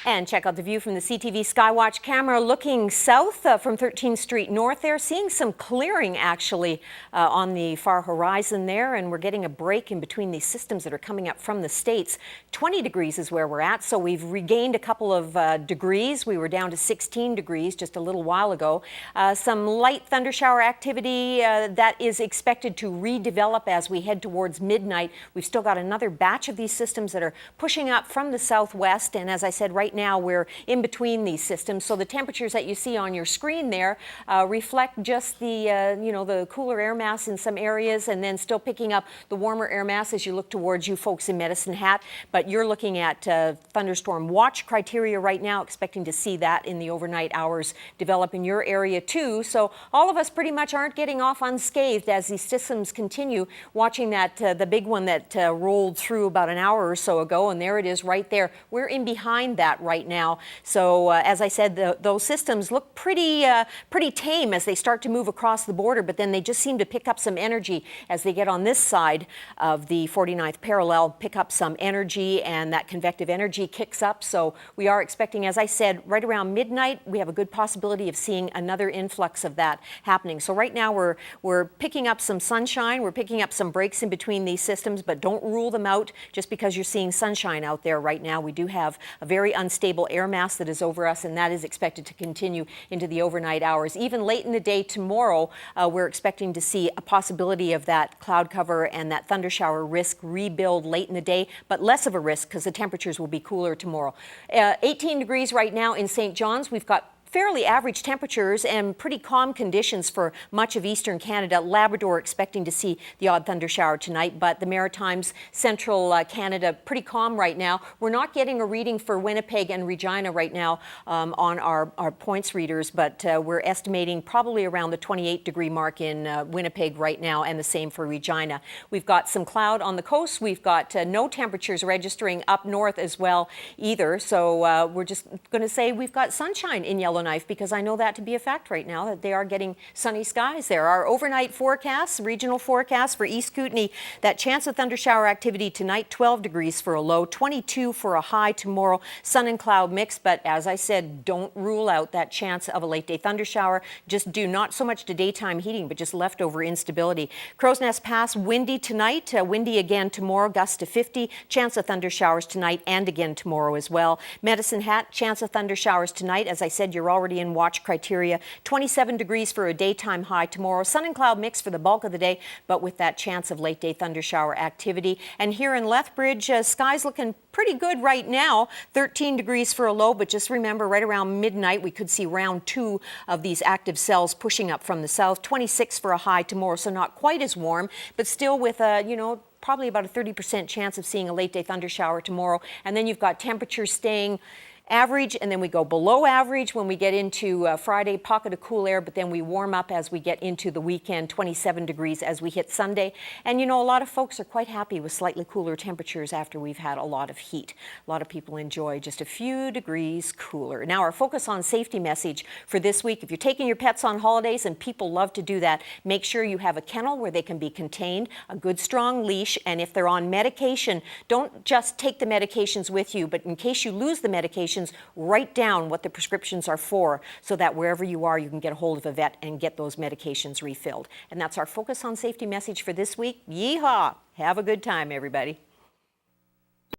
And check out the view from the CTV Skywatch camera looking south from 13th Street North there. Seeing some clearing actually on the far horizon there, and we're getting a break in between these systems that are coming up from the States. 20 degrees is where we're at, so we've regained a couple of degrees. We were down to 16 degrees just a little while ago. Some light thundershower activity that is expected to redevelop as we head towards midnight. We've still got another batch of these systems that are pushing up from the southwest, and as I said, right now we're in between these systems, so the temperatures that you see on your screen there reflect just the the cooler air mass in some areas, and then still picking up the warmer air mass as you look towards you folks in Medicine Hat. But you're looking at thunderstorm watch criteria right now, expecting to see that in the overnight hours develop in your area too. So all of us pretty much aren't getting off unscathed as these systems continue. Watching that the big one that rolled through about an hour or so ago, and there it is right there. We're in behind that right now. So as I said, those systems look pretty tame as they start to move across the border, but then they just seem to pick up some energy as they get on this side of the 49th parallel, pick up some energy, and that convective energy kicks up. So we are expecting, as I said, right around midnight, we have a good possibility of seeing another influx of that happening. So right now we're picking up some sunshine, we're picking up some breaks in between these systems, but don't rule them out just because you're seeing sunshine out there right now. We do have a very unstable air mass that is over us, and that is expected to continue into the overnight hours. Even late in the day tomorrow, we're expecting to see a possibility of that cloud cover and that thundershower risk rebuild late in the day, but less of a risk because the temperatures will be cooler tomorrow. 18 degrees right now in St. John's. We've got fairly average temperatures and pretty calm conditions for much of eastern Canada. Labrador expecting to see the odd thundershower tonight, but the Maritimes, central Canada, pretty calm right now. We're not getting a reading for Winnipeg and Regina right now on our points readers, but we're estimating probably around the 28-degree mark in Winnipeg right now, and the same for Regina. We've got some cloud on the coast. We've got no temperatures registering up north as well either, so we're just going to say we've got sunshine in Yellowknife, because I know that to be a fact right now, that they are getting sunny skies there. Our overnight forecasts, regional forecast for East Kootenay, that chance of thundershower activity tonight, 12 degrees for a low, 22 for a high tomorrow, sun and cloud mix. But as I said, don't rule out that chance of a late day thundershower. Just do not so much to daytime heating, but just leftover instability. Crow's Nest Pass, windy tonight, windy again tomorrow, gusts to 50, chance of thundershowers tonight and again tomorrow as well. Medicine Hat, chance of thundershowers tonight. As I said, you're already in watch criteria. 27 degrees for a daytime high tomorrow. Sun and cloud mix for the bulk of the day, but with that chance of late day thundershower activity. And here in Lethbridge, skies looking pretty good right now. 13 degrees for a low, but just remember right around midnight we could see round 2 of these active cells pushing up from the south. 26 for a high tomorrow, so not quite as warm, but still with a, probably about a 30% chance of seeing a late day thundershower tomorrow. And then you've got temperatures staying average, and then we go below average when we get into Friday, pocket of cool air, but then we warm up as we get into the weekend, 27 degrees as we hit Sunday. And a lot of folks are quite happy with slightly cooler temperatures after we've had a lot of heat. A lot of people enjoy just a few degrees cooler. Now, our focus on safety message for this week: if you're taking your pets on holidays, and people love to do that, make sure you have a kennel where they can be contained, a good strong leash, and if they're on medication, don't just take the medications with you, but in case you lose the medications, write down what the prescriptions are for, so that wherever you are, you can get a hold of a vet and get those medications refilled. And that's our focus on safety message for this week. Yeehaw! Have a good time, everybody.